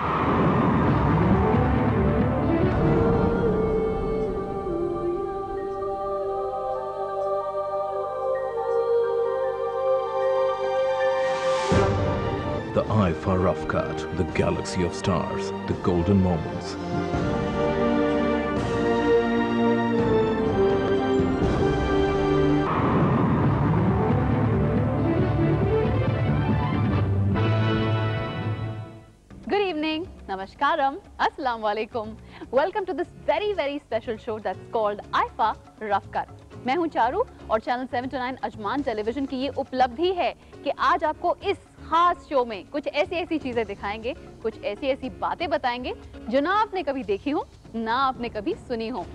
The IFA Rough Cut, the galaxy of stars, the golden moments. Good evening, Namaskaram, Assalamu alaikum. Welcome to this very special show that's called IFA Rough Cut. मैं हूं चारू और channel 7 to 9 Ajman television की ये उपलब्धि है कि आज आपको इस खास शो में कुछ ऐसी चीजें दिखाएंगे, कुछ ऐसी बातें बताएंगे जो ना आपने कभी देखी हो, ना आपने कभी सुनी हो।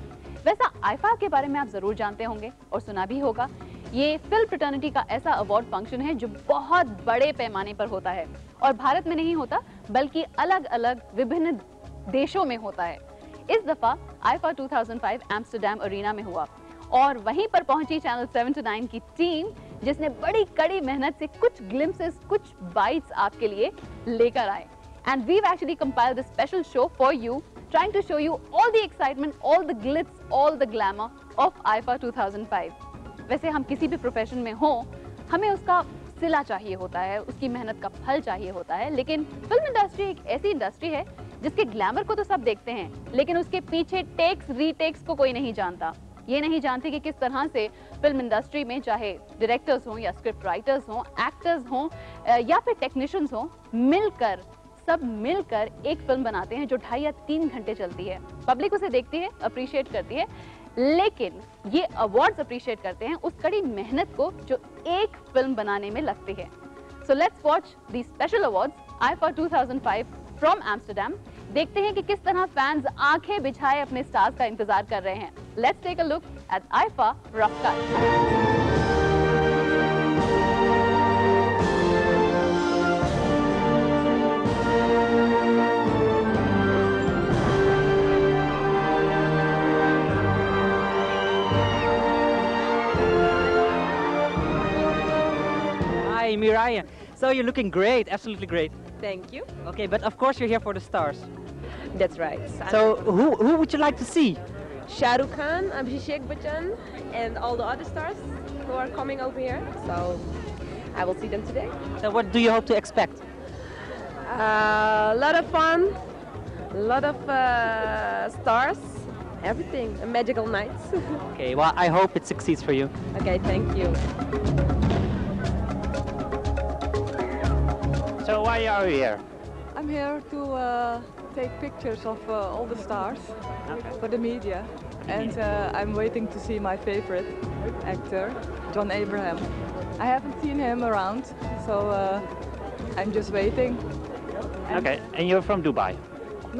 वैसा आईफा के बारे में आप जरूर जानते होंगे और सुना भी होगा। ये फिल्म फ्रेटर्निटी का ऐसा अवार्ड फंक्शन है जो बहुत बड़े पैमाने पर होता है और भारत में नहीं होता बल्कि अलग-अलग विभिन्न देशों में होता है। इस दफा आईफा 2005 एम्स्टरडैम अरीना में हुआ और वहीं पर पहुंची चैनल 7 to 9 की टीम जिसने बड़ी कड़ी मेहनत से कुछ ग्लिम्सेस, कुछ बाइट्स आपके लिए लेकर आए। And we've actually compiled this special show for you, trying to show you all the excitement, all the glitz, all the glamour of IFA 2005. वैसे हम किसी भी प्रोफेशन में हो, हमें उसका सिला चाहिए होता है, उसकी मेहनत का फल चाहिए होता है, लेकिन फिल्म इंडस्ट्री एक ऐसी इंडस्ट्री है जिसके ग्लैमर को तो सब देखते हैं, लेकिन उसके पीछे टेक्स रीटेक्स को कोई नहीं जानता। ये नहीं जानते कि किस तरह से फिल्म इंडस्ट्री में चाहे डायरेक्टर्स हों या स्क्रिप्ट राइटर्स हों, एक्टर्स हों या फिर टेक्नीशियंस हों, सब मिलकर एक फिल्म बनाते हैं जो 2.5 या 3 घंटे चलती है। पब्लिक उसे देखती है, अप्रिशिएट करती है, लेकिन ये अवार्ड्स अप्रिशिएट करते हैं उस कड़ी मेहनत को जो एक फिल्म बनाने में लगती है। So let's watch the special awards IIFA 2005 from Amsterdam. देखते हैं कि किस तरह फैंस आंखें बिछाए अपने स्टार्स का इंतजार कर रहे हैं। Let's take a look at IIFA rough cut. Hi, Mirai. So you're looking great, absolutely great. Thank you. Okay, but of course you're here for the stars. That's right. So who would you like to see? Shah Rukh Khan, Abhishek Bachchan, and all the other stars who are coming over here. So I will see them today. So what do you hope to expect? A lot of fun, a lot of stars, everything. A magical night. Okay, well I hope it succeeds for you. Okay, thank you. So why are you here? I'm here to take pictures of all the stars for the media, and I'm waiting to see my favorite actor, John Abraham. I haven't seen him around, so I'm just waiting. Okay, and you're from Dubai?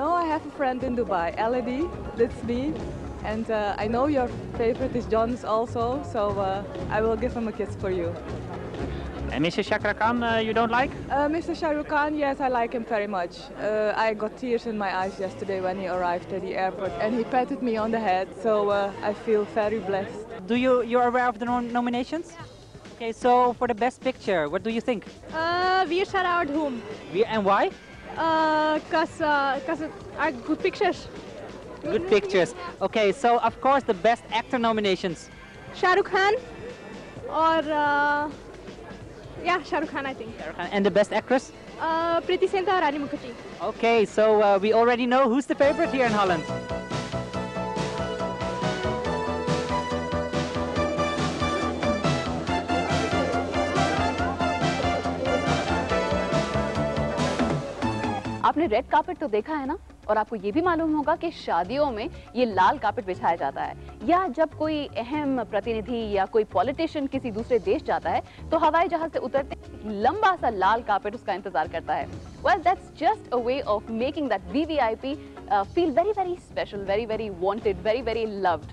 No, I have a friend in Dubai, Elodie, that's me, and I know your favorite is John's also, so I will give him a kiss for you. And Mr. Shah Rukh Khan, you don't like? Mr. Shah Rukh Khan, yes, I like him very much. I got tears in my eyes yesterday when he arrived at the airport and he patted me on the head, so I feel very blessed. You're aware of the nominations? Okay, so for the best picture, what do you think? Veer Sara or Dhoom. And why? Because are good pictures. Good pictures. Okay, so of course the best actor nominations. Shah Rukh Khan or yeah, Shah Rukh Khan, I think. And the best actress? Preeti Zinta or Rani Mukherjee. Okay, so we already know who's the favorite here in Holland. आपने red carpet तो देखा है ना, और आपको ये भी मालूम होगा कि शादियों में ये लाल कार्पेट बिछाया जाता है, या जब कोई अहम प्रतिनिधि या कोई पॉलिटिशियन किसी दूसरे देश जाता है तो हवाई जहाज से उतरते लंबा सा लाल कार्पेट उसका इंतजार करता है। Well, that's just a way of making that VVIP feel very special, very wanted, very loved.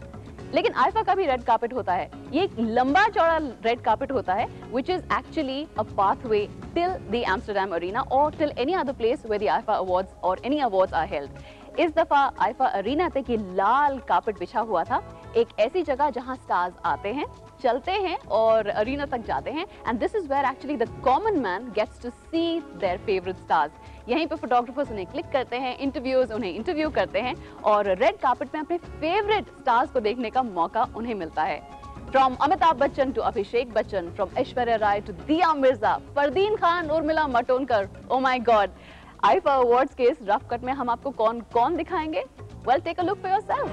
लेकिन आईफा का भी रेड कार्पेट होता है। ये एक लंबा चौड़ा रेड कार्पेट होता है which is actually a pathway till the Amsterdam Arena or till any other place where the IFA awards or any awards are held. इस दफा आईफा अरीना तक ये लाल कार्पेट बिछा हुआ था एक ऐसी जगह जहां स्टार्स आते हैं, चलते हैं और अरीना तक जाते हैं, and this is where actually the common man gets to see their favourite stars. यहीं पे फोटोग्राफर्स उन्हें क्लिक करते हैं, इंटरव्यूज उन्हें इंटरव्यू करते हैं और रेड कार्पेट में अपने फेवरेट स्टार्स को देखने का मौका उन्हें मिलता है। From Amitabh Bachchan to Abhishek Bachchan, from Aishwarya Rai to Diya Mirza, Fardeen Khan, Urmila Matondkar, oh my God! IIFA Awards के इस रफ कट में हम आपको कौन दिखाएंगे? Well, take a look for yourself.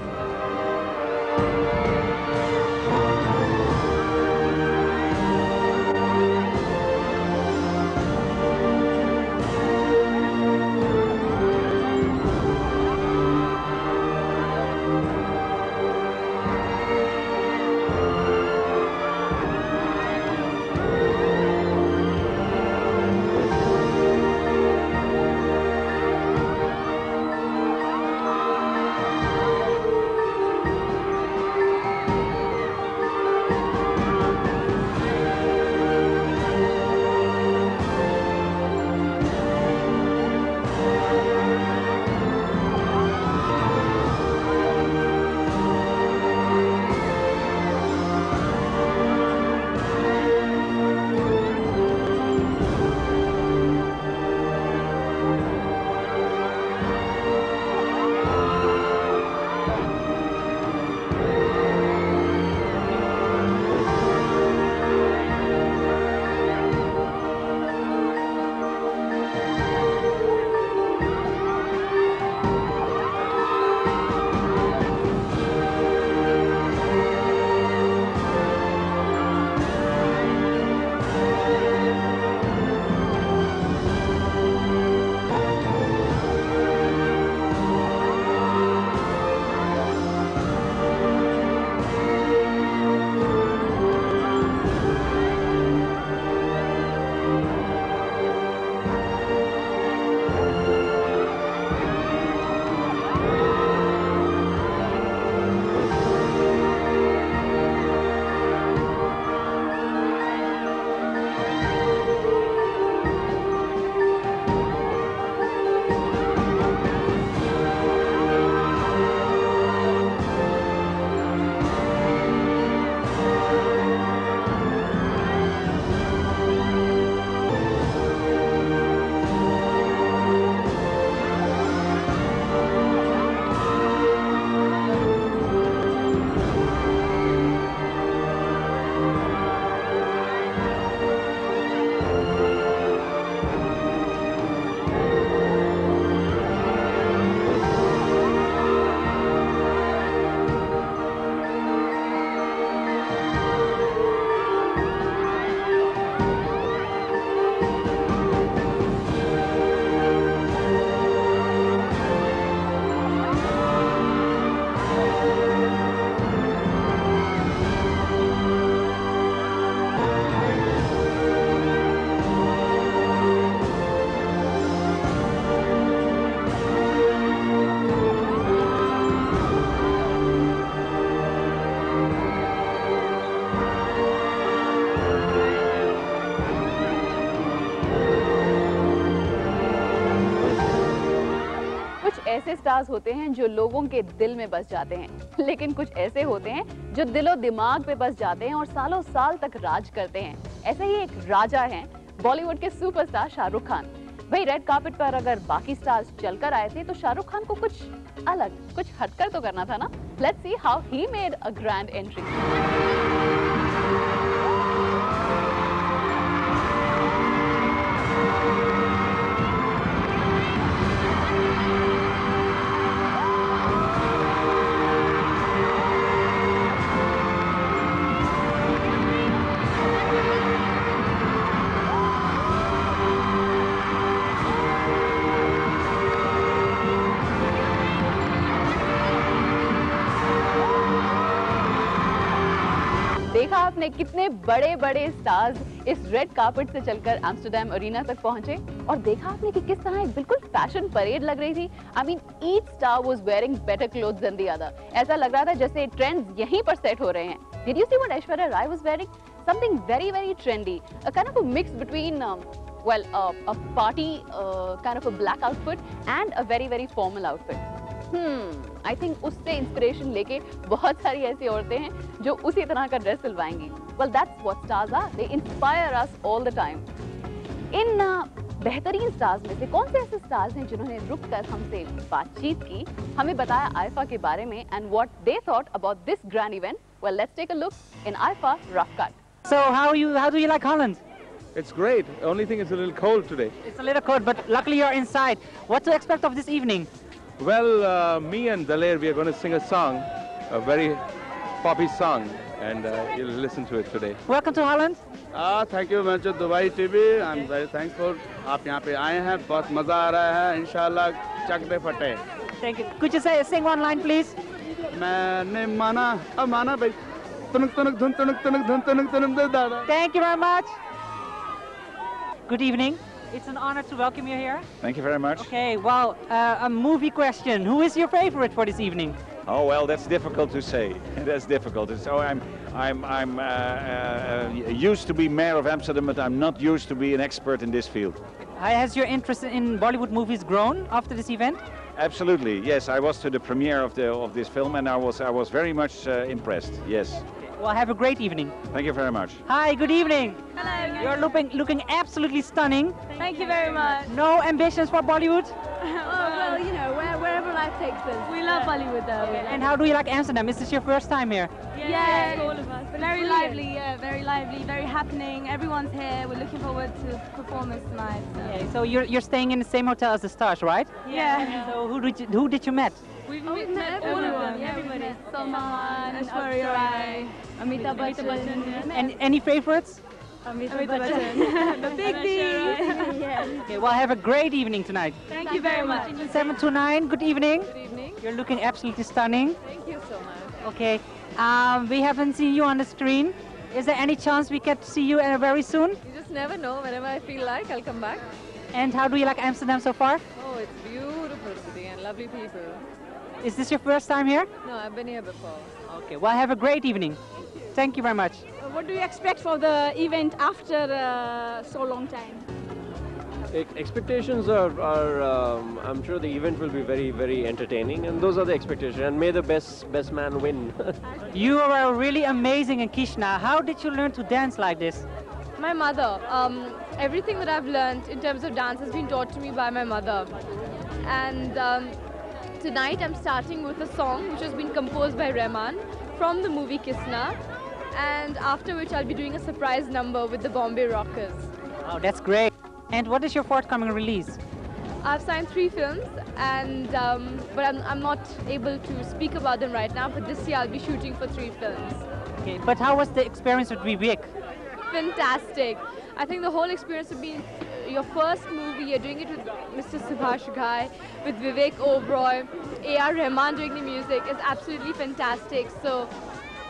ऐसे स्टार्स होते हैं जो लोगों के दिल में बस जाते हैं, लेकिन कुछ ऐसे होते हैं जो दिलो दिमाग पे बस जाते हैं और सालों साल तक राज करते हैं। ऐसे ही एक राजा हैं बॉलीवुड के सुपरस्टार शाहरुख खान। भाई रेड कार्पेट पर अगर बाकी स्टार्स चलकर आए थे तो शाहरुख खान को कुछ अलग, कुछ हटकर तो करना था ना। Let's see how he made a grand entry. देखा आपने कितने बड़े बड़े स्टार्स इस रेड कार्पेट से चलकर एम्स्टर्डम अरीना तक पहुंचे, और देखा आपने कि किस तरह एक बिल्कुल फैशन परेड लग रही थी। I mean each star was wearing better clothes than the other. ऐसा लग रहा था जैसे ट्रेंड्स यहीं पर सेट हो रहे हैं। Did you see what Aishwarya Rai was wearing? Something very very trendy, a kind of a mix between well a party kind of a black outfit and a very very formal outfit. I think उससे inspiration लेके बहुत सारी ऐसी औरतें हैं जो उसी तरह का ड्रेस सिलवाएंगी. Well that's what stars are. They inspire us all the time. इन बेहतरीन स्टार्स में से कौन से ऐसे स्टार्स हैं जिन्होंने रुक कर हमसे बातचीत की, हमें बताया आईफा के बारे में and what they thought about this grand event. Well let's take a look in IIFA rough cut. So how do you like Holland? It's great. Only thing it's a little cold today. It's a little cold, but luckily you're inside. What to expect of this evening? Well, me and Daler, we are going to sing a song, a very poppy song, and you'll listen to it today. Welcome to Holland. Thank you, Manchur Dubai TV. I'm very thankful. आप यहाँ पे आए हैं, बहुत मजा आ रहा है. इंशाल्लाह चक दे फटे. Thank you. Could you sing one line, please? मैंने माना, अब माना भाई. तुनक तुनक धुन तुनक तुनक धुन तुनक तुनक दे दादा. Thank you very much. Good evening. It's an honor to welcome you here. Thank you very much. Okay, well, a movie question. Who is your favorite for this evening? Oh well, that's difficult to say. That's difficult. So I'm used to be mayor of Amsterdam, but I'm not used to be an expert in this field. Has your interest in Bollywood movies grown after this event? Absolutely, yes. I was to the premiere of this film, and I was very much impressed. Yes. Well, have a great evening. Thank you very much. Hi, good evening. Hello. You're looking absolutely stunning. Thank you very much. No ambitions for Bollywood? Well, you know, wherever life takes us. We love Bollywood though. And how do you like Amsterdam? Is this your first time here? Yeah, all of us. Very lively, very lively, very happening. Everyone's here. We're looking forward to the performance tonight. So. Okay, so you're staying in the same hotel as the stars, right? Yeah. So who did you met? We've met everyone. Everybody. Salman, Aishwarya Rai, Amitabh Bachchan. And any favorites? Amitabh Bachchan. The big B. Okay, well, have a great evening tonight. Thank you very much. 729, good evening. Good evening. You're looking absolutely stunning. Thank you so much. Okay, we haven't seen you on the screen. Is there any chance we get to see you very soon? You just never know. Whenever I feel like, I'll come back. And how do you like Amsterdam so far? Oh, it's beautiful city and lovely people. Is this your first time here? No, I've been here before. Okay, well, have a great evening. Thank you very much. What do you expect for the event after so long time? Expectations are I'm sure the event will be very, very entertaining, and those are the expectations. And may the best man win. You are really amazing in Krishna. How did you learn to dance like this? My mother. Everything that I've learned in terms of dance has been taught to me by my mother. And tonight I'm starting with a song which has been composed by Rahman from the movie Kisna. And after which I'll be doing a surprise number with the Bombay Rockers. Oh, that's great. And what is your forthcoming release? I've signed 3 films, and but I'm not able to speak about them right now. But this year I'll be shooting for 3 films. Okay, but how was the experience with Vivek? Fantastic. I think the whole experience would be your first movie. You're doing it with Mr. Subhash Ghai, with Vivek Oberoi, A.R. Rahman doing the music. It's absolutely fantastic. So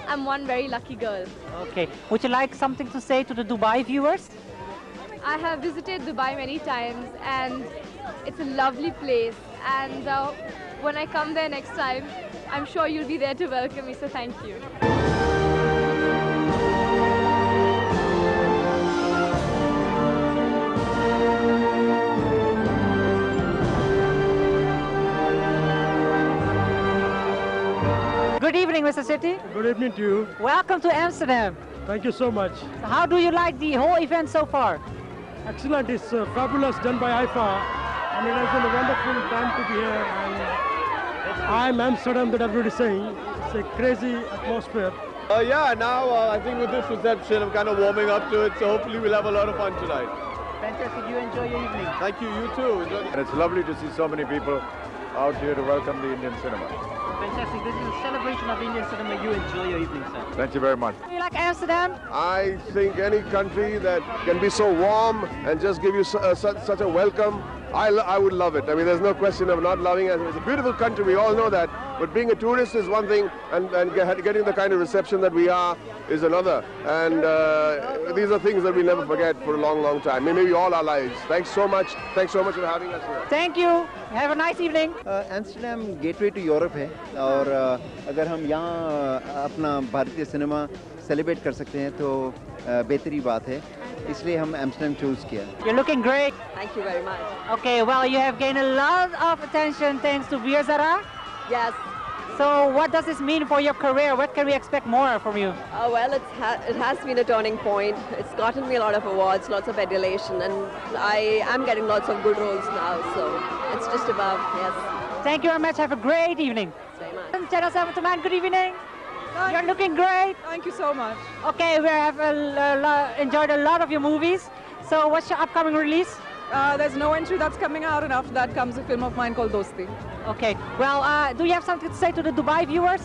I'm one very lucky girl. Okay. Would you like something to say to the Dubai viewers? I have visited Dubai many times, and it's a lovely place. And when I come there next time, I'm sure you'll be there to welcome me. So thank you. Good evening, Mr. Sethi. Good evening to you. Welcome to Amsterdam. Thank you so much. How do you like the whole event so far? Excellent. It's fabulous, done by IFA. And it has been a wonderful time to be here. And I'm Amsterdam, that everybody's saying. It's a crazy atmosphere. Yeah, now I think with this reception, I'm kind of warming up to it. So hopefully we'll have a lot of fun tonight. Fantastic. You enjoy your evening. Thank you. You too. And it's lovely to see so many people out here to welcome the Indian cinema. Fantastic. This is a celebration of Indian cinema. You enjoy your evening, sir. Thank you very much. Do you like Amsterdam? I think any country that can be so warm and just give you such a welcome, I would love it. I mean, there's no question of not loving it. It's a beautiful country, we all know that. But being a tourist is one thing, and getting the kind of reception that we are is another. And these are things that we never forget for a long, long time. Maybe all our lives. Thanks so much. Thanks so much for having us here. Thank you. Have a nice evening. Amsterdam gateway to Europe है और अगर हम यहाँ अपना भारतीय cinema celebrate कर सकते हैं तो बेहतरी बात है इसलिए हम Amsterdam choose किया. You're looking great. Thank you very much. Okay, well, you have gained a lot of attention thanks to Veer Zara. Yes. So what does this mean for your career? What can we expect more from you? Well, it has been a turning point. It's gotten me a lot of awards, lots of adulation, and I am getting lots of good roles now. So it's just above, yes. Thank you very much. Have a great evening. Very much. Channel 7 tonight. Good evening. You're looking great. Thank you so much. Okay, we have enjoyed a lot of your movies. So what's your upcoming release? There's No Entry that's coming out, and after that comes a film of mine called Dosti. Okay. Well, do you have something to say to the Dubai viewers?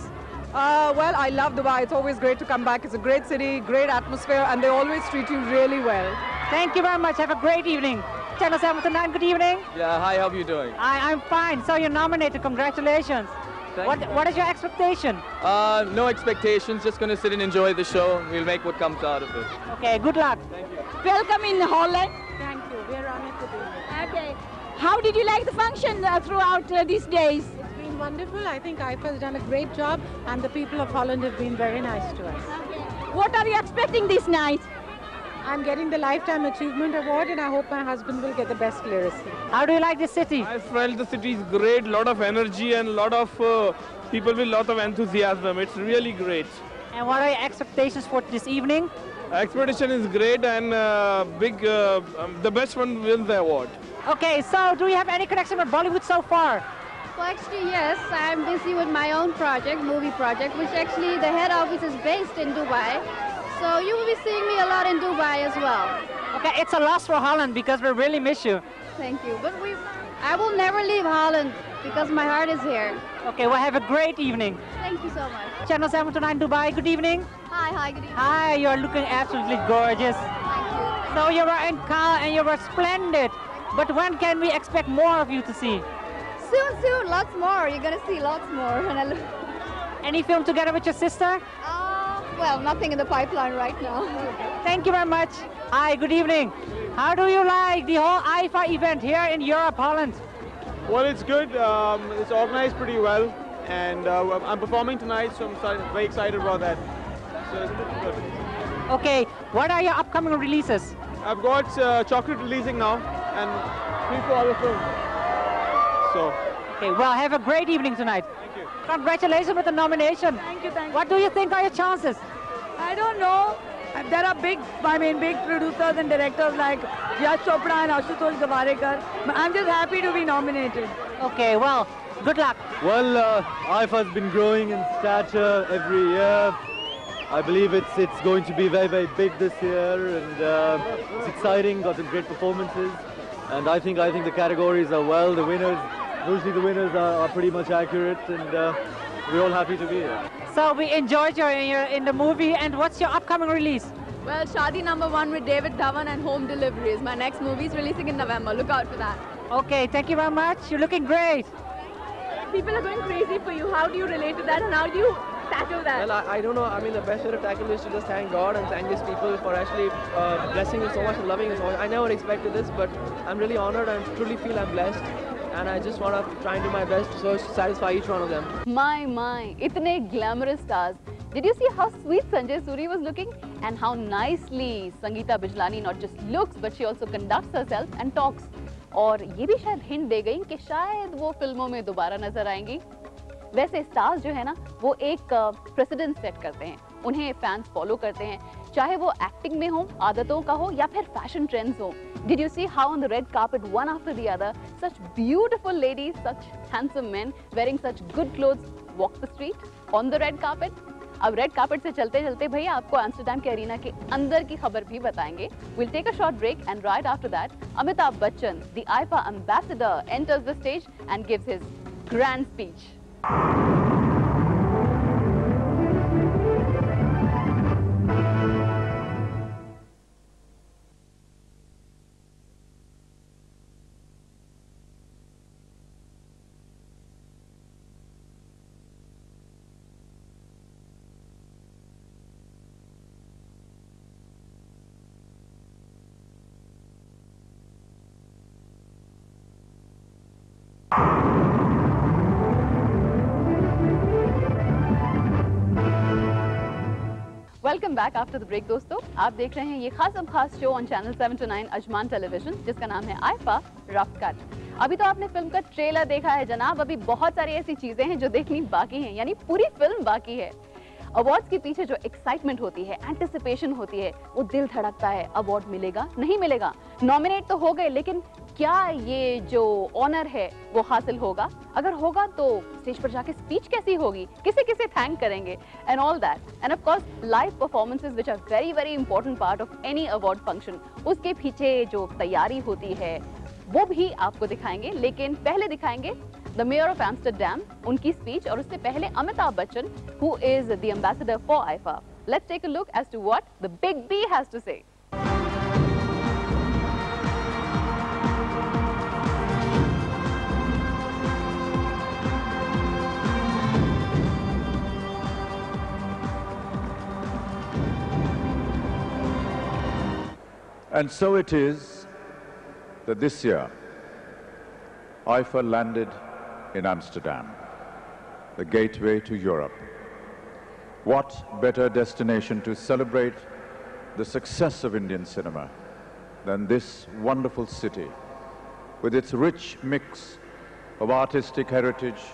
Well, I love Dubai. It's always great to come back. It's a great city, great atmosphere, and they always treat you really well. Thank you very much. Have a great evening. Channel 7 tonight. Good evening. Yeah, hi, how are you doing? I'm fine. So you're nominated. Congratulations. What is your expectation? No expectations, just going to sit and enjoy the show. We'll make what comes out of it. Okay, good luck. Thank you. Welcome in Holland. Thank you. We're honored to be here. Okay. How did you like the function throughout these days? It's been wonderful. I think IFA has done a great job, and the people of Holland have been very nice to us. Okay. What are you expecting this night? I'm getting the Lifetime Achievement Award, and I hope my husband will get the best lyricist. How do you like the city? I felt the city is great, lot of energy and lot of people with lot of enthusiasm. It's really great. And what are your expectations for this evening? Expedition is great, and the best one wins the award. Okay, so do you have any connection with Bollywood so far? Well, actually, yes. I'm busy with my own project, movie project, which actually the head office is based in Dubai. So you will be seeing me a lot in Dubai as well. Okay, it's a loss for Holland because we really miss you. Thank you. But I will never leave Holland because my heart is here. Okay, well, have a great evening. Thank you so much. Channel 7 tonight Dubai, good evening. Hi, good evening. Hi, you are looking absolutely gorgeous. Thank you. So you were in car and you were splendid. But when can we expect more of you to see? Soon, lots more. You're going to see lots more. Any film together with your sister? Well, nothing in the pipeline right now. Thank you very much. Hi, good evening. How do you like the whole IFA event here in Europe, Holland? Well, it's good. It's organized pretty well, and I'm performing tonight, so I'm very excited about that. So it's looking good. Okay, what are your upcoming releases? I've got Chocolate releasing now, and 3-4 other films. So. Okay, well, have a great evening tonight. Thank you. Congratulations with the nomination. Thank you. What do you think are your chances? I don't know. There are big producers and directors like Yash Chopra and Ashutosh Gavarekar. I'm just happy to be nominated. Okay, well, good luck. Well, IFA has been growing in stature every year. I believe it's going to be very, very big this year, and it's exciting. Got some great performances, and I think the categories are well. The winners, usually the winners are pretty much accurate, and we're all happy to be here. So we enjoyed you in the movie, and what's your upcoming release? Well, Shadi #1 with David Dhawan and Home Delivery is my next movie. Is releasing in November. Look out for that. Okay, thank you very much. You're looking great. People are going crazy for you. How do you relate to that, and how do you tackle that? Well, I don't know. I mean, the best way to tackle is to just thank God and thank these people for actually blessing you so much and loving you so much. I never expected this, but I'm really honored and truly feel I'm blessed. And I just want to try and do my best to satisfy each one of them. My, itne glamorous stars. Did you see how sweet Sanjay Suri was looking? And how nicely Sangeeta Bijlani not just looks, but she also conducts herself and talks. और ये भी शायद hint दे गई कि शायद वो फिल्मों में दोबारा नजर आएंगी. वैसे स्टार्स जो है ना, वो एक प्रेसिडेंट सेट करते हैं. उन्हें फैंस फॉलो करते हैं, चाहे वो एक्टिंग में हो, आदतों का हो, या फिर फैशन ट्रेंड्स हो. Did you see how on the red carpet, one after the other, such beautiful ladies, such handsome men wearing such good clothes walk the street on the red carpet? अब red carpet से चलते चलते भैया आपको Amsterdam के arena के अंदर की खबर भी बताएंगे. We'll take a short break, and right after that, Amitabh Bachchan, the IFA ambassador, enters the stage and gives his grand speech. Welcome back after the break दोस्तों। आप देख रहे हैं ये खास show on channel 7 to 9 Ajman television, जिसका नाम है आईफा रफ कट। अभी तो आपने फिल्म का ट्रेलर देखा है जनाब, अभी बहुत सारी ऐसी चीजें हैं जो देखनी बाकी हैं, यानी पूरी फिल्म बाकी है। अवार्ड्स के पीछे जो एक्साइटमेंट होती है, एंटिसिपेशन होती है, वो दिल धड़कता है। अवार्ड मिलेगा नहीं मिलेगा, नॉमिनेट तो हो गए, लेकिन क्या ये जो ऑनर है वो हासिल होगा? अगर होगा तो स्टेज पर जाके स्पीच कैसी होगी, किसे किसे थैंक करेंगे, and all that. And of course live performances which are very very important part of any award function, उसके पीछे जो तैयारी होती है वो भी आपको दिखाएंगे। लेकिन पहले दिखाएंगे द मेयर ऑफ एम्स्टरडैम, उनकी स्पीच, और उससे पहले Amitabh Bachchan, who is the ambassador for IIFA. Let's take a look as to what the big B has to say. And so it is that this year, IFA landed in Amsterdam, the gateway to Europe. What better destination to celebrate the success of Indian cinema than this wonderful city, with its rich mix of artistic heritage,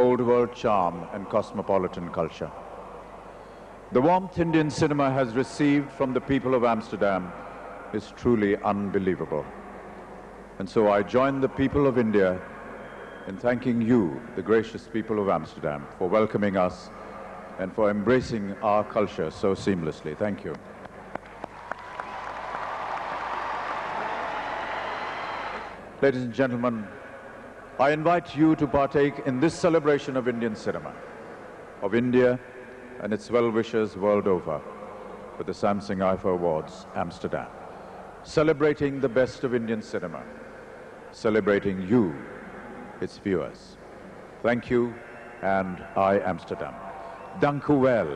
old world charm, and cosmopolitan culture. The warmth Indian cinema has received from the people of Amsterdam is truly unbelievable. And so I join the people of India in thanking you, the gracious people of Amsterdam, for welcoming us and for embracing our culture so seamlessly. Thank you. Ladies and gentlemen, I invite you to partake in this celebration of Indian cinema, of India and its well-wishers world over, with the Samsung IFA Awards, Amsterdam. Celebrating the best of Indian cinema, celebrating you, its viewers. Thank you, and I, Amsterdam. Dank u wel.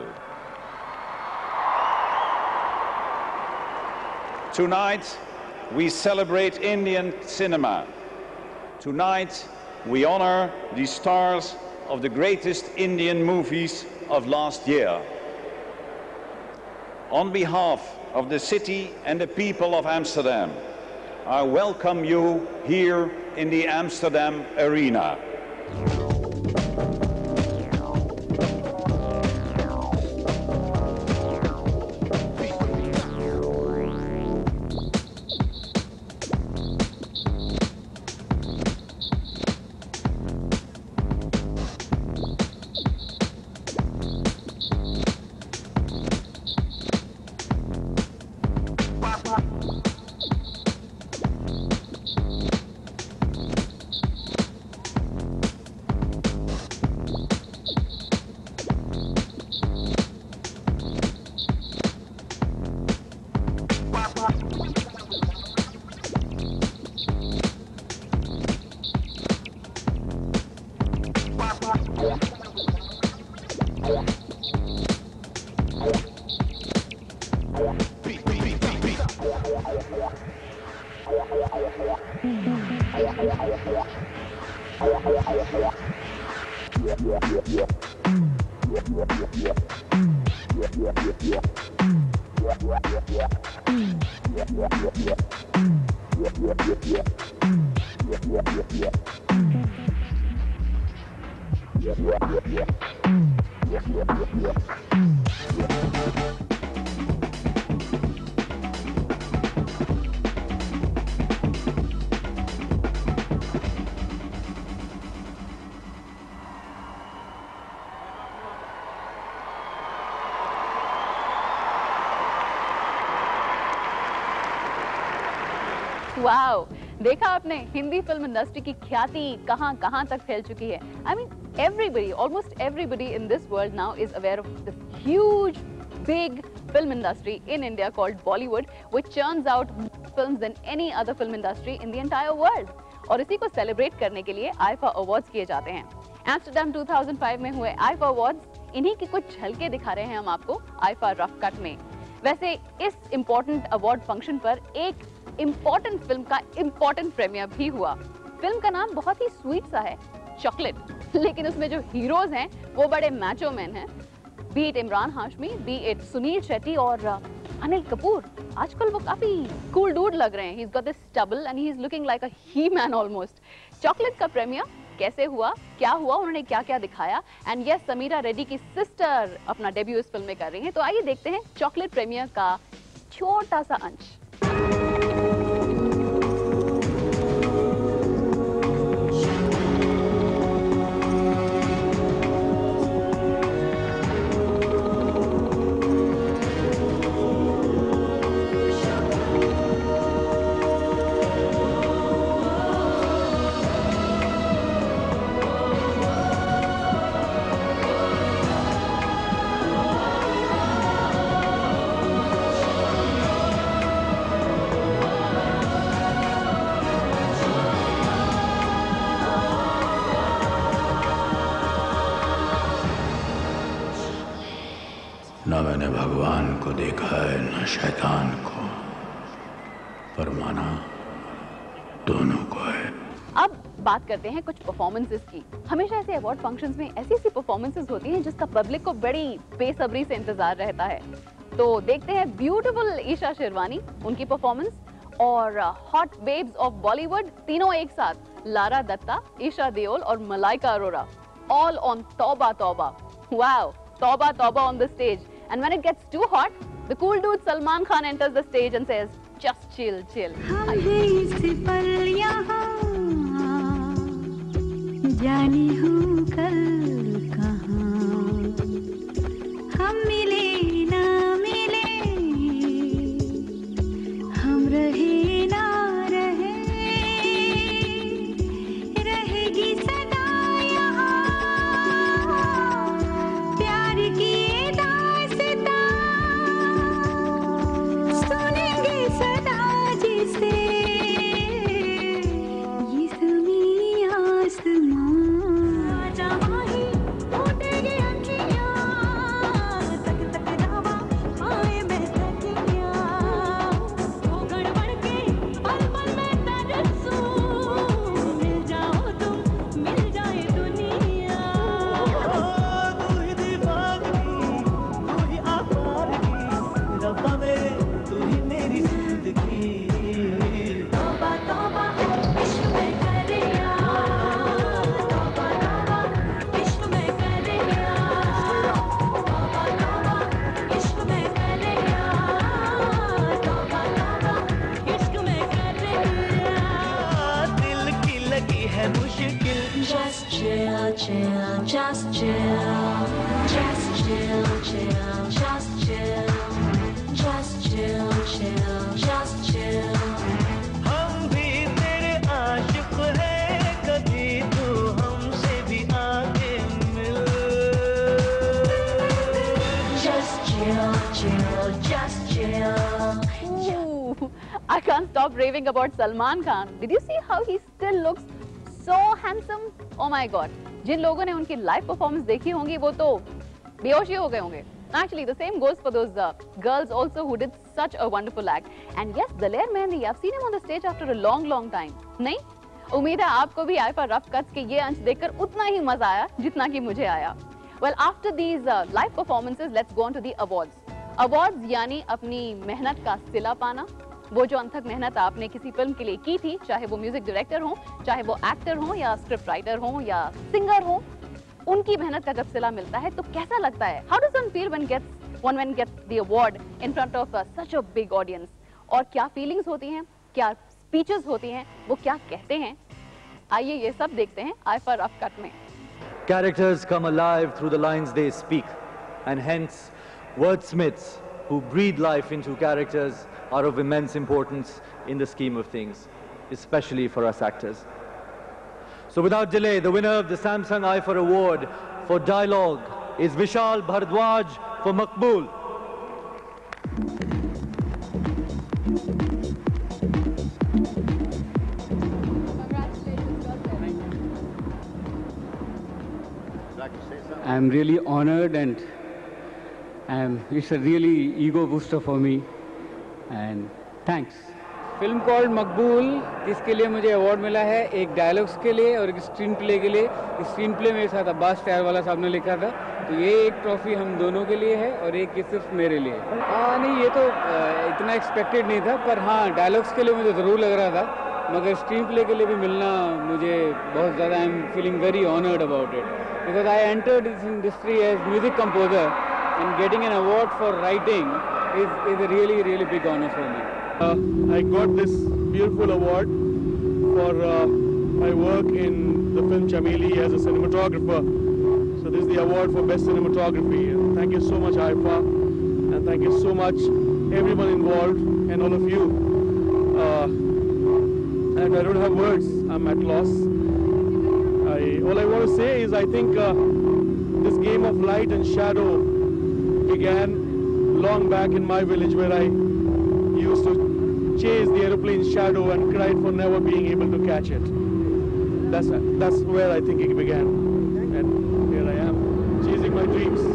Tonight, we celebrate Indian cinema. Tonight, we honor the stars of the greatest Indian movies of last year. On behalf of the city and the people of Amsterdam, I welcome you here in the Amsterdam Arena. Wow, देखा आपने Hindi film industry की ख्याति कहां तक फैल चुकी है। I mean everybody, almost everybody in this world now is aware of this huge big film industry in India called Bollywood, which churns out films than any other film industry in the entire world. और इसी को celebrate करने के लिए IIFA awards किए जाते हैं। Amsterdam 2005 में हुए आईफा अवार्ड्स, इन्हीं की कुछ झलके दिखा रहे हैं हम आपको आईफा रफ कट में। वैसे इस इम्पोर्टेंट अवार्ड फंक्शन पर एक इम्पोर्टेंट फिल्म का इम्पोर्टेंट प्रीमियर भी हुआ। फिल्म का नाम बहुत ही स्वीट सा है, चॉकलेट, लेकिन उसमें जो हीरोज हैं वो बड़े मैचो मैन हैं। B it Imran Hashmi, B it Sunil Shetty और अनिल कपूर, आजकल वो काफी कूल डूड लग रहे हैं. He's got this stubble and he's looking like a he-man almost. Chocolate का प्रीमियर कैसे हुआ, क्या हुआ, उन्होंने क्या क्या दिखाया, एंड यस समीरा रेड्डी की सिस्टर अपना डेब्यू इस फिल्म में कर रही हैं. तो आइए देखते हैं चॉकलेट प्रीमियर का छोटा सा अंश. न मैंने भगवान को देखा है न शैतान को, पर माना दोनों को है. अब बात करते हैं कुछ परफॉर्मेंसेस की. हमेशा ऐसे अवार्ड फंक्शंस में ऐसी परफॉर्मेंसेस होती हैं जिसका पब्लिक को बड़ी बेसब्री से इंतजार रहता है. तो देखते हैं ब्यूटीफुल ईशा शेरवानी, उनकी परफॉर्मेंस, और हॉट बेब्स ऑफ बॉलीवुड तीनों एक साथ, लारा दत्ता, ईशा देओल और मलाइका अरोरा, ऑल ऑन तौबा तौबा. वाओ, तौबा तौबा on the stage. And when it gets too hot, the cool dude Salman Khan enters the stage and says, just chill, chill. जानी हूँ कल कहाँ हम मिले ना मिले, हम रहे ना रहे, रहेगी सदा यहाँ प्यार की दास्तां, सुनेंगे सदा जिसे ये ज़मीं आसमां. Just chill, just chill, chill, just chill, just chill, chill, just chill. हम भी तेरे आशिक हैं, कभी तू हमसे भी आगे मिल. Just chill, chill, just chill. Ooh, I can't stop raving about Salman Khan. Did you see how he still looks so handsome? Oh my God. जिन लोगों ने उनकी लाइव परफॉर्मेंस देखी होंगी वो तो बेहोश ही हो गए होंगे. Actually, the same goes for those girls also who did such a wonderful act. And yes, Daler Mehndi, I've seen him on the stage after a long, long time. नहीं? उम्मीद है आपको भी आइफा रफ कट्स के ये अंश देखकर उतना ही मजा आया जितना कि मुझे आया. Well, after these live performances, let's go on to the awards. Awards यानी अपनी मेहनत का सिला पाना. वो जो अनथक मेहनत आपने किसी फिल्म के लिए की थी, चाहे वो म्यूजिक डायरेक्टर हो, चाहे वो एक्टर हो या स्क्रिप्ट राइटर हो या सिंगर हो, उनकी मेहनत का जब सिला मिलता है तो कैसा लगता है? How does one feel when gets the award in front of such a big audience? और क्या फीलिंग्स होती हैं, क्या स्पीचेस होती हैं, वो क्या कहते हैं? आइए ये सब देखते हैं आइफा रफ कट में. Characters come alive through the lines they speak, and hence wordsmiths who breathe life into characters are of immense importance in the scheme of things, especially for us actors. So without delay, the winner of the Samsung IFA Award for dialogue is Vishal Bhardwaj for Maqbool. I'm really honored and it's a really ego booster for me. And thanks. Film called मकबूल, इसके लिए मुझे award मिला है एक dialogues के लिए और एक स्क्रीन प्ले के लिए. स्क्रीन प्ले मेरे साथ अब्बास तैयारवाला साहब ने लिखा था तो ये एक ट्रॉफी हम दोनों के लिए है और एक सिर्फ मेरे लिए। नहीं, ये तो इतना एक्सपेक्टेड नहीं था, पर हाँ डायलॉग्स के लिए मुझे ज़रूर लग रहा था, मगर स्क्रीन प्ले के लिए भी मिलना मुझे बहुत ज़्यादा, I am feeling very honoured about it, because I entered this industry as music composer and getting an award for writing is a really big honor for me. I got this beautiful award for my work in the film Chameli as a cinematographer. So this is the award for best cinematography. Thank you so much, Haifa, and thank you so much everyone involved and all of you. And I don't have words. I'm at loss. All I want to say is I think this game of light and shadow began long back in my village, where I used to chase the aeroplane's shadow and cried for never being able to catch it. That's where I think it began, and here I am, chasing my dreams.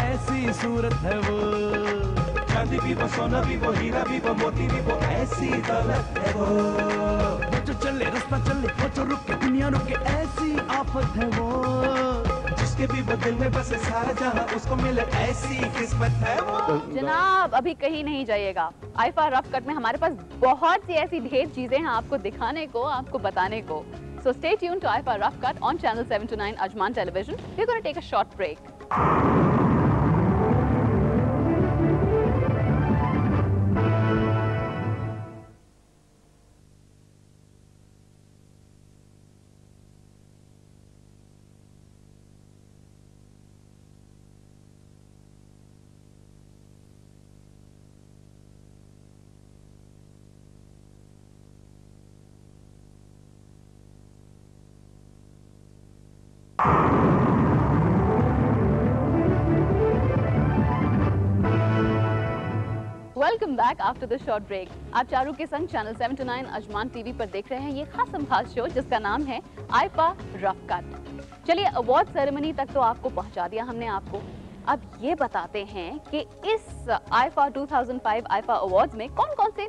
ऐसी सूरत है वो, चांदी भी वो, सोना भी वो, हीरा भी वो, मोती भी वो, ऐसी दौलत है वो जो चले रास्ता चले, वो जो रुके दुनिया रुके, ऐसी आफत है वो जिसके भी वो दिल में बसे सारा जहां उसको मिले, ऐसी किस्मत है वो। जनाब अभी कहीं नहीं जाइएगा, आइफा रफ कट में हमारे पास बहुत सी ऐसी ढेर चीजें हैं आपको दिखाने को, आपको बताने को। So stay tuned to IFA Rough Cut on channel 7 to 9 Ajman Television. We're going to take a short break. Welcome back after the short break. आप चारों के संग चैनल 7 to 9 अजमान टीवी पर देख रहे हैं ये खासम खास शो जिसका नाम है आइफा रफ कट। चलिए अवार्ड सेरेमनी तक तो आपको पहुंचा दिया हमने आपको, अब ये बताते हैं कि इस आइफा 2005 आइफा अवार्ड्स में कौन कौन से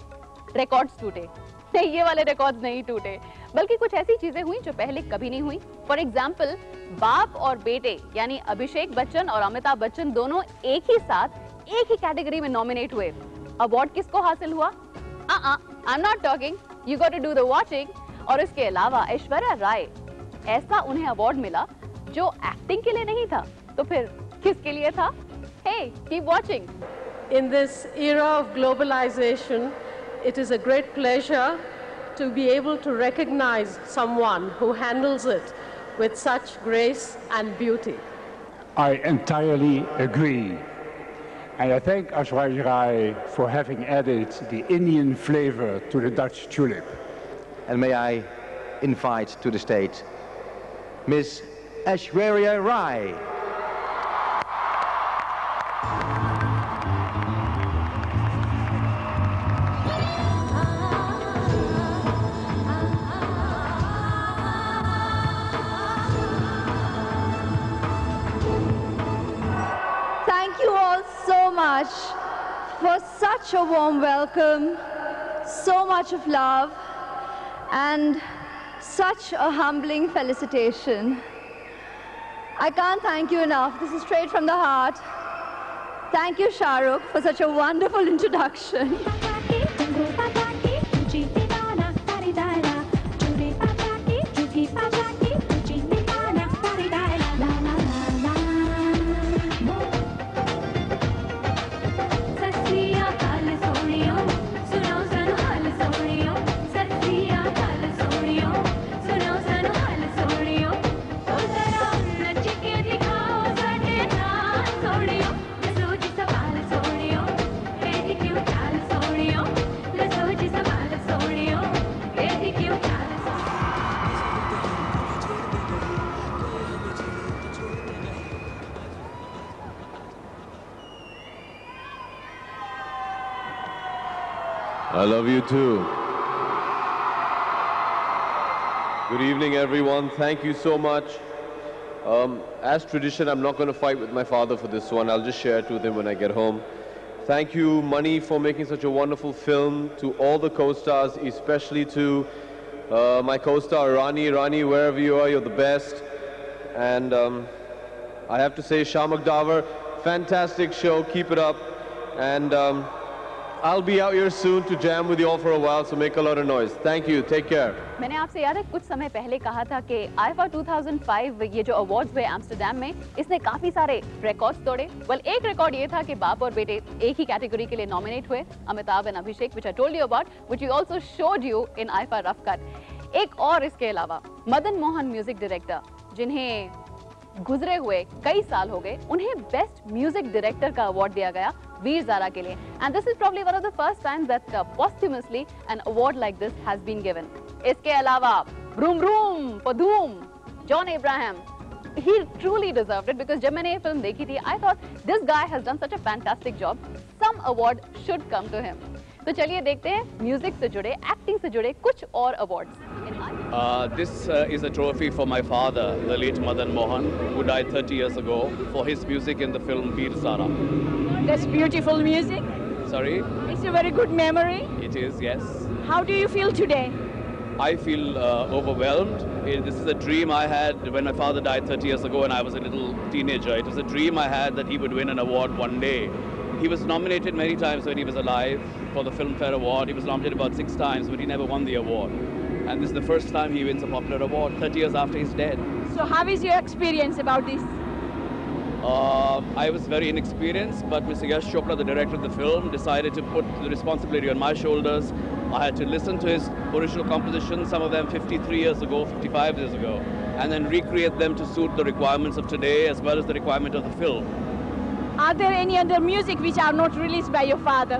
रिकॉर्ड्स टूटे। नहीं, ये वाले रिकॉर्ड्स नहीं टूटे, बल्कि कुछ ऐसी चीजें हुई जो पहले कभी नहीं हुई। फॉर एग्जाम्पल, बाप और बेटे यानी अभिषेक बच्चन और अमिताभ बच्चन दोनों एक ही साथ एक ही कैटेगरी में नॉमिनेट हुए। अवार्ड किसको हासिल हुआ? I am not talking, you got to do the watching. और इसके अलावा ऐश्वर्या राय, ऐसा उन्हें अवार्ड मिला जो एक्टिंग के लिए नहीं था, तो फिर किसके लिए था? Hey, keep watching. In this era of globalization, it is a great pleasure to be able to recognize someone who handles it with such grace and beauty. I entirely agree. And I thank Aishwarya Rai for having added the Indian flavor to the Dutch tulip. And may I invite to the stage Miss Aishwarya Rai. Thank you all so much for such a warm welcome, so much of love, and such a humbling felicitation. I can't thank you enough. This is straight from the heart. Thank you, Shah Rukh, for such a wonderful introduction. I love you too. Good evening, everyone. Thank you so much. As tradition, I'm not going to fight with my father for this one. I'll just share it with him when I get home. Thank you, Mani, for making such a wonderful film. To all the co-stars, especially to my co-star Rani. Rani, wherever you are, you're the best. And I have to say, Shamak Davar, fantastic show. Keep it up. And I'll be out here soon to jam with you all for a while, so make a lot of noise. Thank you. Take care. मैंने आपसे याद है कुछ समय पहले कहा था कि आईफा 2005 ये जो अवार्ड्स हुए एम्स्टरडैम में, इसने काफी सारे रिकॉर्ड्स तोड़े। एक रिकॉर्ड ये था कि बाप और बेटे एक ही कैटेगरी के लिए नॉमिनेट हुए, Amitabh and Abhishek, which I told you about, which we also showed you in IIFA rough cut. एक और इसके अलावा मदन मोहन म्यूजिक डायरेक्टर, जिन्हें गुजरे हुए कई साल हो गए, उन्हें बेस्ट म्यूजिक डायरेक्टर का अवार्ड दिया गया वीर ज़ारा के लिए। And this is probably one of the first time that posthumously an award like this has been given. इसके अलावा रूम रूम पधूम John Abraham, he truly deserved it because जब मैंने ये फिल्म देखी थी, I thought this guy has done such a fantastic job. Some award should come to him. तो चलिए देखते हैं म्यूजिक से जुड़े, एक्टिंग से जुड़े कुछ और awards. This is a trophy for my father, the late Madan Mohan, who died 30 years ago, for his music in the film Veer Zara. That's beautiful music. Sorry? It's a very good memory. It is, yes. How do you feel today? I feel overwhelmed. This is a dream I had when my father died 30 years ago and I was a little teenager. It was a dream I had that he would win an award one day. He was nominated many times when he was alive for the Filmfare Award. He was nominated about 6 times, but he never won the award. And this is the first time he wins a popular award 30 years after he's dead. So how is your experience about this? I was very inexperienced, but Mr. Yash Chopra, the director of the film, decided to put the responsibility on my shoulders. I had to listen to his original compositions, some of them 53 years ago, 55 years ago, and then recreate them to suit the requirements of today as well as the requirement of the film. Are there any other music which are not released by your father?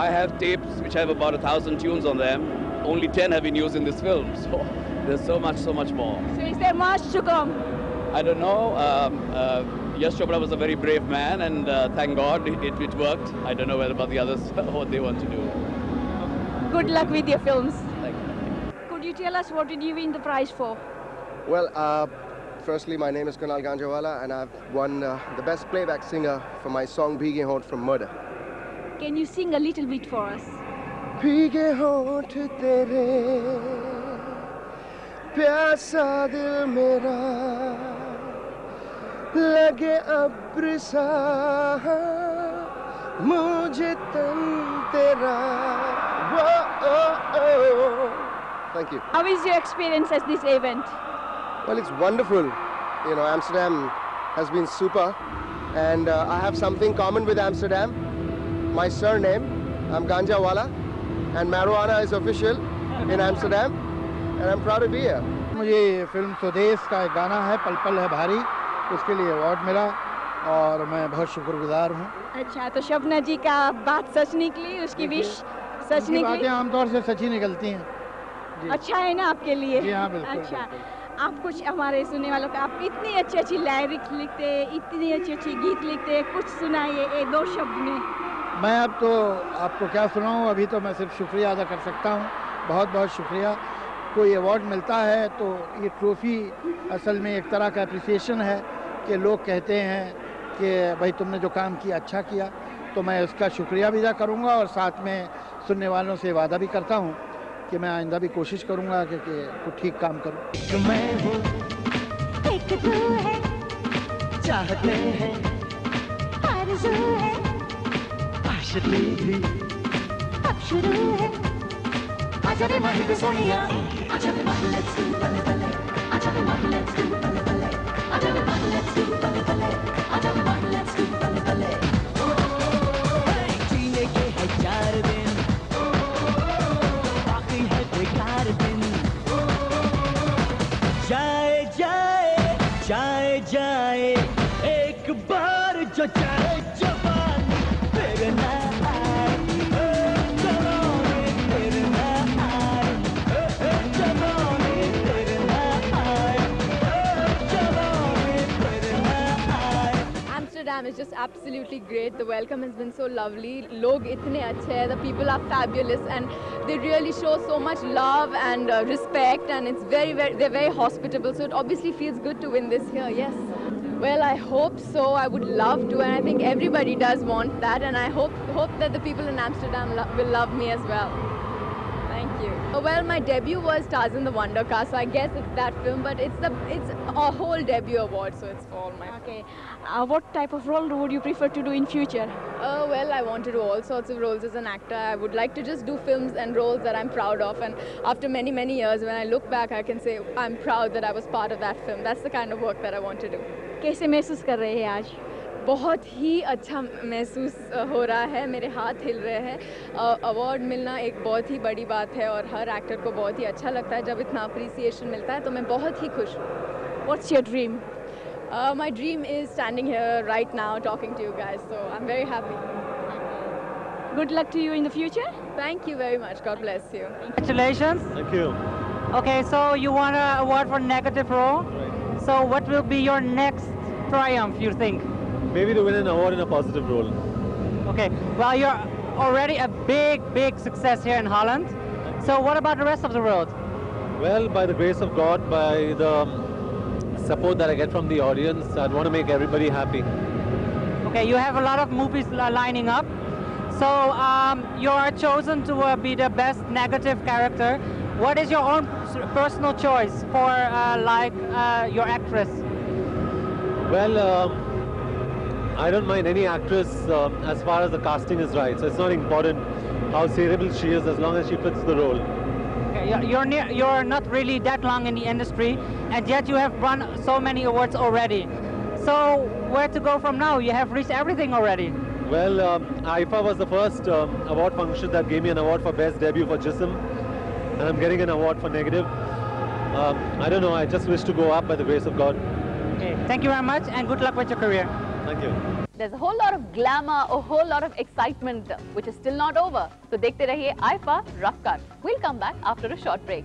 I have tapes which have about 1,000 tunes on them. Only 10 have been used in this film, so there's so much more. So is there much to come? I don't know. Yash Chopra was a very brave man, and thank God it worked. I don't know whether about the others, what they want to do. Good luck with your films. Thank you. Could you tell us what did you win the prize for? Well, firstly, my name is Kunal Ganjawala, and I've won the Best Playback Singer for my song Bheege Hoonth from Murder. Can you sing a little bit for us? Bheege hoonth tere, pyasa dil mera, lage abr sa, mujhe tan tera. Thank you. How is your experience at this event? Well, it's wonderful. You know, Amsterdam has been super, and I have something common with Amsterdam. My surname, I'm Ganjawala, and marijuana is official in Amsterdam, and I'm proud to be here. मुझे ये film स्वदेश का एक गाना है पल पल है भारी, उसके लिए अवार्ड मिला और मैं बहुत शुक्रगुजार हूँ। अच्छा, तो शबना जी का बात सच निकली, उसकी विश सच निकली? बातें आमतौर से सच ही निकलती हैं। अच्छा है ना आपके लिए? जी हाँ, बिल्कुल। अच्छा, आप कुछ हमारे सुनने वालों का, आप इतनी अच्छी लिरिक्स लिखते, इतनी अच्छी गीत लिखते, कुछ सुनाइए एक दो शब्द में। मैं अब तो आपको क्या सुनाऊँ, अभी तो मैं सिर्फ शुक्रिया अदा कर सकता हूँ, बहुत बहुत शुक्रिया। कोई अवार्ड मिलता है तो ये ट्रॉफ़ी असल में एक तरह का अप्रिसिएशन है कि लोग कहते हैं कि भाई तुमने जो काम किया अच्छा किया, तो मैं उसका शुक्रिया भी अदा करूँगा और साथ में सुनने वालों से वादा भी करता हूँ कि मैं आइंदा भी कोशिश करूँगा कि कुछ ठीक काम करूँ। मैं हूँ, एक तू है, चाहते हैं, आरज़ू है, आशिकी भी अब शुरू है। आजा रे माही के सोनिया, आजा रे माही लेट्स डू बल्ले बल्ले, आजा रे माही लेट्स डू बल्ले बल्ले, आजा रे माही लेट्स डू बल्ले बल्ले, आजा रे माही लेट्स डू बल्ले बल्ले। जीने के है 4 दिन, बाकी है बेकार दिन। जाए जाए जाए जाए एक बार जो जाए जवानी फिर ना आए, जवानी फिर ना आए, जवानी फिर ना आए, जवानी फिर ना आए। Amsterdam Amsterdam is just absolutely great. The welcome has been so lovely. Log itne achhe hai, the people are fabulous, and they really show so much love and respect, and it's they're very hospitable. So it obviously feels good to win this here. Yes. Well, I hope so. I would love to, and I think everybody does want that, and I hope that the people in Amsterdam will love me as well. Thank you. Well, my debut was Tarzan the Wonder Car, so I guess it's that film, but it's a whole debut award, so it's for all my. Okay. What type of role would you prefer to do in future? Well, I want to do all sorts of roles as an actor. I would like to just do films and roles that I'm proud of, and after many, many years, when I look back, I can say I'm proud that I was part of that film. That's the kind of work that I want to do. कैसे महसूस कर रहे हैं आज? बहुत ही अच्छा महसूस हो रहा है, मेरे हाथ हिल रहे हैं। अवार्ड मिलना एक बहुत ही बड़ी बात है और हर एक्टर को बहुत ही अच्छा लगता है जब इतना अप्रिसिएशन मिलता है, तो मैं बहुत ही खुश हूँ। What's your dream? My dream is standing here right now talking to you guys, so I'm very happy. Good luck to you in the future. Thank you very much. God bless you. Congratulations. Thank you. Okay, so you won an award for negative role. Right. So what will be your next triumph, you think? Maybe to win an award in a positive role. Okay, well, you're already a big success here in Holland. So what about the rest of the world? Well, by the grace of God, by the support that I get from the audience, I'd want to make everybody happy. Okay, you have a lot of movies lining up. So you are chosen to be the best negative character. What is your own personal choice for your actress? Well, I don't mind any actress as far as the casting is right. So it's not important how saleable she is as long as she fits the role. Okay, you're not really that long in the industry, and yet you have won so many awards already. So where to go from now? You have reached everything already. Well, IFA was the first award function that gave me an award for Best Debut for Jism, and I'm getting an award for Negative. I don't know, I just wish to go up by the grace of God. Okay, thank you very much, and good luck with your career. Thank you. There's a whole lot of glamour, a whole lot of excitement, which is still not over. So dekhte rahiye IFA Rough Cut. We'll come back after a short break.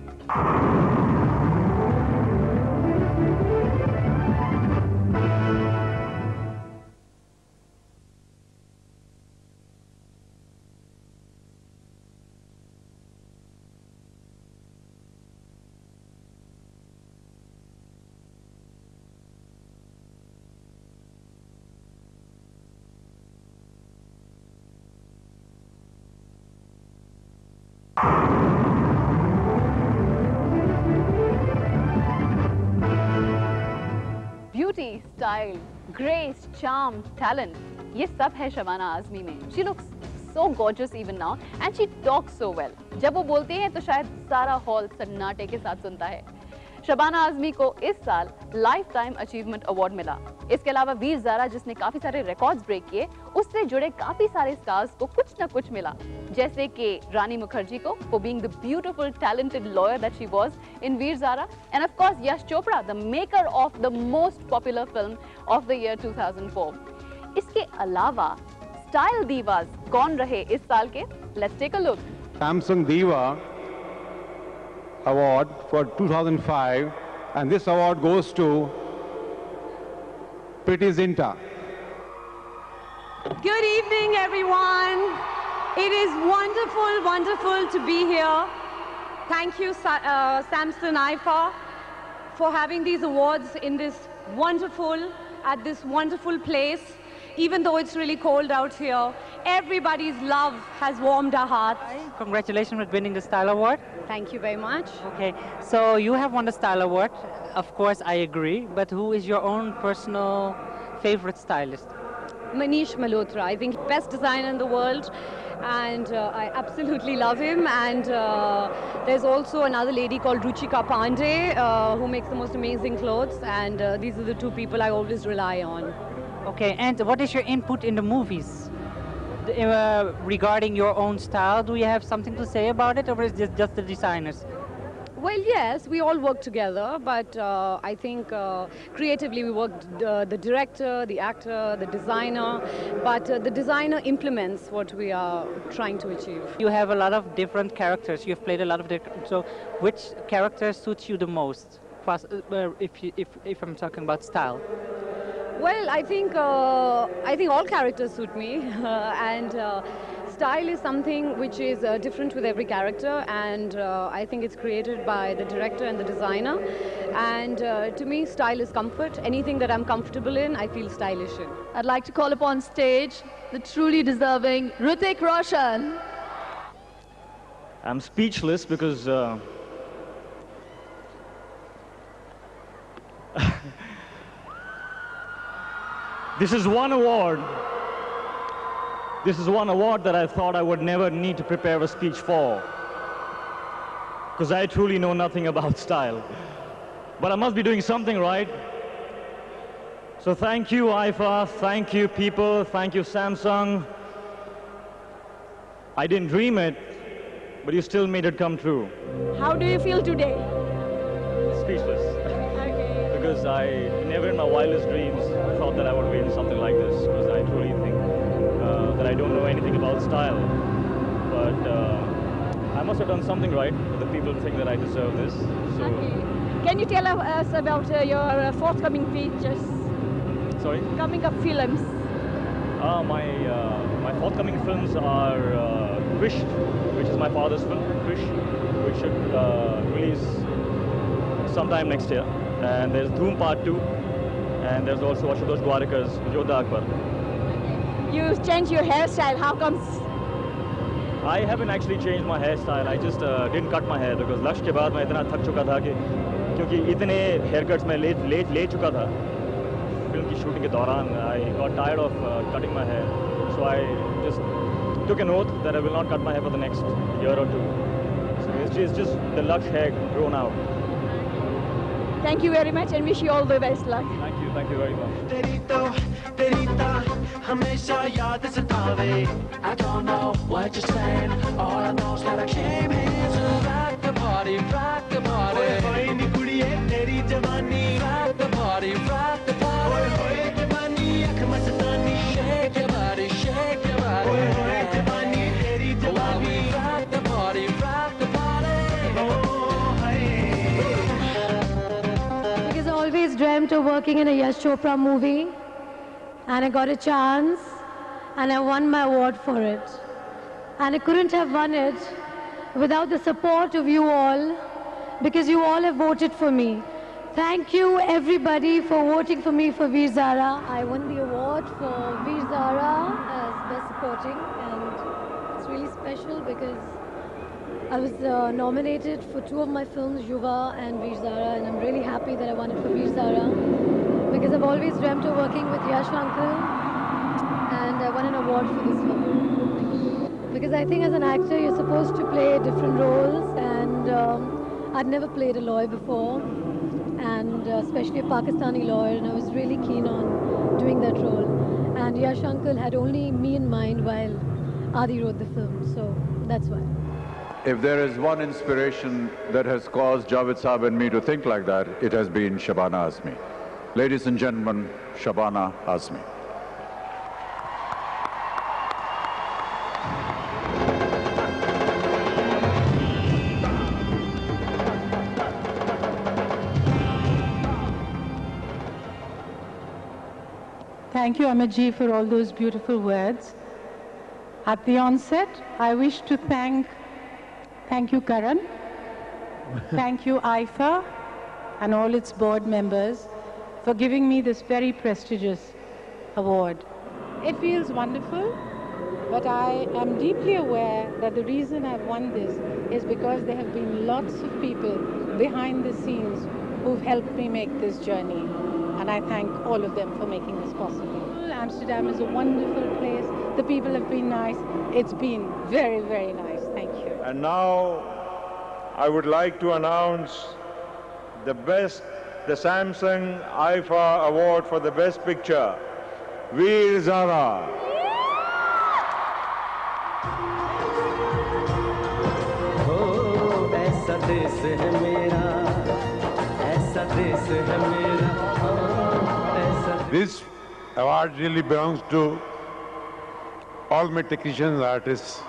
Beauty, style, grace, charm, talent, ये सब है शबाना आज़मी में. She looks so gorgeous even now and she talks so well. जब वो बोलती है तो शायद सारा हॉल सन्नाटे के साथ सुनता है. शबाना आज़मी को इस साल लाइफ टाइम अचीवमेंट अवार्ड मिला. इसके अलावा वीर ज़ारा जिसने काफी सारे रिकॉर्ड्स ब्रेक किए, उससे जुड़े काफी सारे स्टार्स को कुछ न कुछ मिला, जैसे कि रानी मुखर्जी को for being the beautiful talented lawyer that she was in Veer Zaara, and of course Yash Chopra, the maker of the most popular film of the year 2004. इसके अलावा स्टाइल दीवास कौन रहे इस साल के? Let's take a look. Samsung Diva Award for 2005, and this award goes to Preity Zinta. Good evening, everyone. It is wonderful, wonderful to be here. Thank you, Samsung IFA, for having these awards in this at this wonderful place. Even though it's really cold out here, everybody's love has warmed our hearts. Congratulations with winning the Style Award. Thank you very much. Okay, so you have won the Style Award. Of course, I agree. But who is your own personal favorite stylist? Manish Malhotra, I think best designer in the world. And I absolutely love him. And there's also another lady called Ruchika Pandey who makes the most amazing clothes. And these are the two people I always rely on. Okay, and what is your input in the movies? Regarding your own style, do you have something to say about it, or is it just the designers? Well, yes, we all work together, but I think creatively we work, the director, the actor, the designer, but the designer implements what we are trying to achieve. You have a lot of different characters. You've played a lot of different, so which character suits you the most, if I'm talking about style? Well, I think all characters suit me, and style is something which is different with every character, and I think it's created by the director and the designer. And to me, style is comfort. Anything that I'm comfortable in, I feel stylish in. I'd like to call upon stage the truly deserving Hrithik Roshan. I'm speechless because this is one award. This is one award that I thought I would never need to prepare a speech for, because I truly know nothing about style. But I must be doing something right. So thank you, IFA, thank you, people, thank you, Samsung. I didn't dream it, but you still made it come true. How do you feel today? Speechless. Because I never in my wildest dreams thought that I would win something like this, because I truly think that I don't know anything about style. But I must have done something right, but the people think that I deserve this. So. Can you tell us about your forthcoming features? Sorry? Coming up films. My forthcoming films are Krish, which is my father's film, Krish, which should release sometime next year. And there's Dhoom Part 2, and there's also Ashutosh Gowarikar's Yodha Akbar. You changed your hairstyle, how comes? I haven't actually changed my hairstyle, I just didn't cut my hair because Laksh के बाद मैं इतना थक चुका था कि क्योंकि इतने haircuts मैं ले चुका था फिल्म की शूटिंग के दौरान. I got tired of cutting my hair, so I just took an oath that I will not cut my hair for the next year or two. So it's just the Laksh hair grown out. Thank you very much and wish you all the best luck. Thank you very much. I don't know what you're saying. All I know is that I came here to rock the party, rock the party. Rock the party, rock the party. Shake your body, shake your body. Rock the party, rock the party. Because I always dreamt of working in a Yash Chopra movie, and I got a chance, and I won my award for it. And I couldn't have won it without the support of you all, because you all have voted for me. Thank you everybody for voting for me for Veer Zara. I won the award for Veer Zara as Best Supporting, and it's really special because I was nominated for 2 of my films, Yuva and Veer Zara, and I'm really happy that I won it for Veer Zara because I've always dreamt of working with Yash Uncle, and I won an award for this film. Because I think as an actor you're supposed to play different roles, and I'd never played a lawyer before, and especially a Pakistani lawyer, and I was really keen on doing that role. And Yash Uncle had only me in mind while Adi wrote the film, so that's why. If there is one inspiration that has caused Javed Saab and me to think like that, it has been Shabana Azmi. Ladies and gentlemen, Shabana Azmi. Thank you, Amit ji, for all those beautiful words. At the onset, I wish to thank you, Karan. Thank you, IFA, and all its board members for giving me this very prestigious award. It feels wonderful, but I am deeply aware that the reason I've won this is because there have been lots of people behind the scenes who've helped me make this journey. And I thank all of them for making this possible. Amsterdam is a wonderful place. The people have been nice. It's been very, very nice. Thank you. And now I would like to announce the Samsung IFA Award for the Best Picture, Veer Zara. Oh, ऐसा देश है मेरा, ऐसा देश है मेरा. This award really belongs to all my technicians, artists.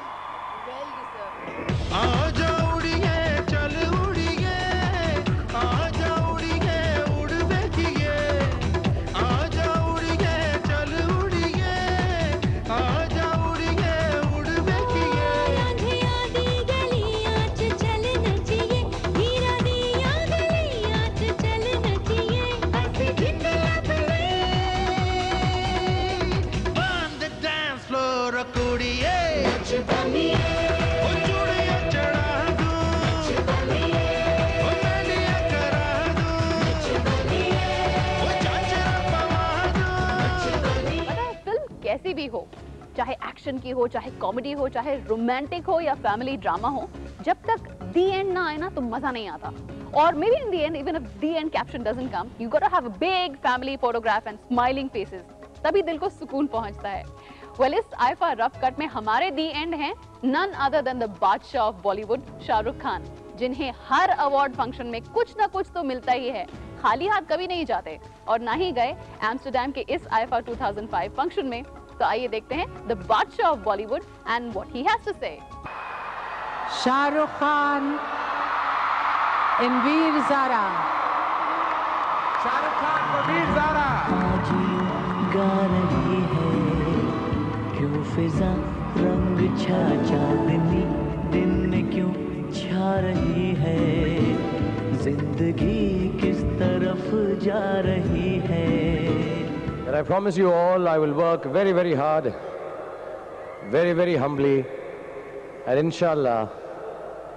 कैसी भी हो, चाहे एक्शन की हो, चाहे कॉमेडी हो, चाहे रोमांटिक हो या फैमिली ड्रामा हो, जब तक दी एंड ना आए ना तो मजा नहीं आता. और maybe in the end, even if the end caption doesn't come, you gotta have a big family photograph and smiling faces. तभी दिल को सुकून पहुंचता है. Well, इस आईफा रफ कट में हमारे दी एंड हैं none other than the बादशाह ऑफ बॉलीवुड शाहरुख खान, जिन्हें हर अवार्ड फंक्शन में कुछ ना कुछ तो मिलता ही है. खाली हाथ कभी नहीं जाते और ना ही गए एम्स्टरडैम के इस आईफा 2005 फंक्शन में. तो आइए देखते हैं the badshah of Bollywood and what he has to say. Shahrukh Khan in Veer Zara. Shahrukh Khan for Veer Zara. आज गा रही है क्यों फिजा रंग छा चांदनी दिन में क्यों छा रही है जिंदगी किस तरफ जा रही है. And I promise you all I will work very, very hard, very, very humbly, and inshallah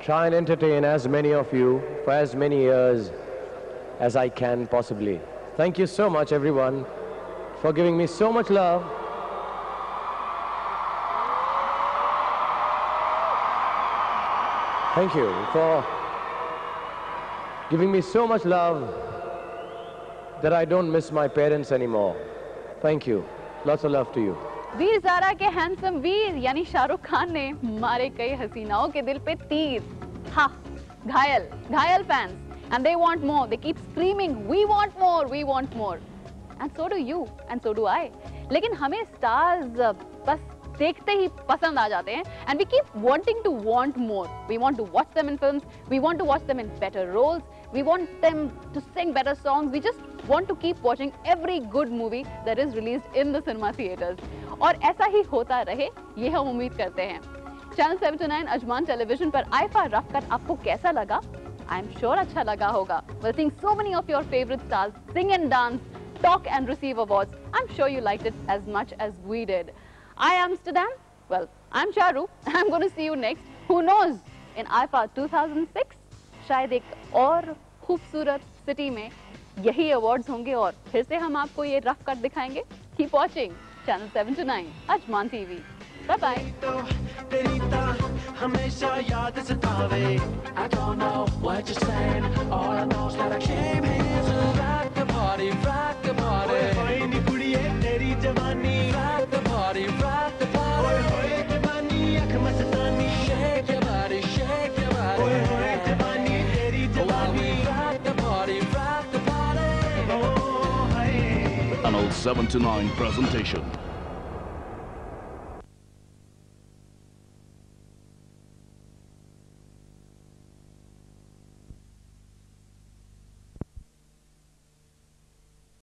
try and entertain as many of you for as many years as I can possibly. Thank you so much everyone for giving me so much love. Thank you for giving me so much love that I don't miss my parents anymore. Thank you. Lots of love to you. वीर ज़ारा के handsome वीर यानी शाहरुख खान ने मारे कई हसीनाओं के दिल पे तीर. हाँ, घायल fans, and they want more. They keep screaming, we want more, and so do you, and so do I. लेकिन हमें stars बस देखते ही पसंद आ जाते हैं, and we keep wanting to want more. We want to watch them in films. We want to watch them in better roles. We want them to sing better songs. We just want to keep watching every good movie that is released in the cinema theaters. और ऐसा ही होता रहे, ये हम उम्मीद करते हैं. Channel 7 to 9 Ajman television पर आईफा रफ कट आपको कैसा लगा? I am sure अच्छा लगा होगा. Well, seeing so many of your favorite stars sing and dance, talk and receive awards, I'm sure you liked it as much as we did. I am Amsterdam. Well, I'm Charu. I'm going to see you next. Who knows? In IFA 2006, शायद एक और खूबसूरत city में यही awards होंगे और फिर से हम आपको ये रफ कट दिखाएंगे. Keep watching Channel 7 to 9 Ajman TV. Bye bye. तेरी हमेशा याद सतावे. I don't know what you're saying. All I know is that I came here to rock the party, rock the party. होए नी कुड़िए तेरी जवानी. Rock the party, rock the party. होए जवानी अख मस्तानी. Shake your body, shake your body. होए जवानी तेरी जवानी. Rock the party, rock the party. Oh, hey. Channel 7 to 9 presentation.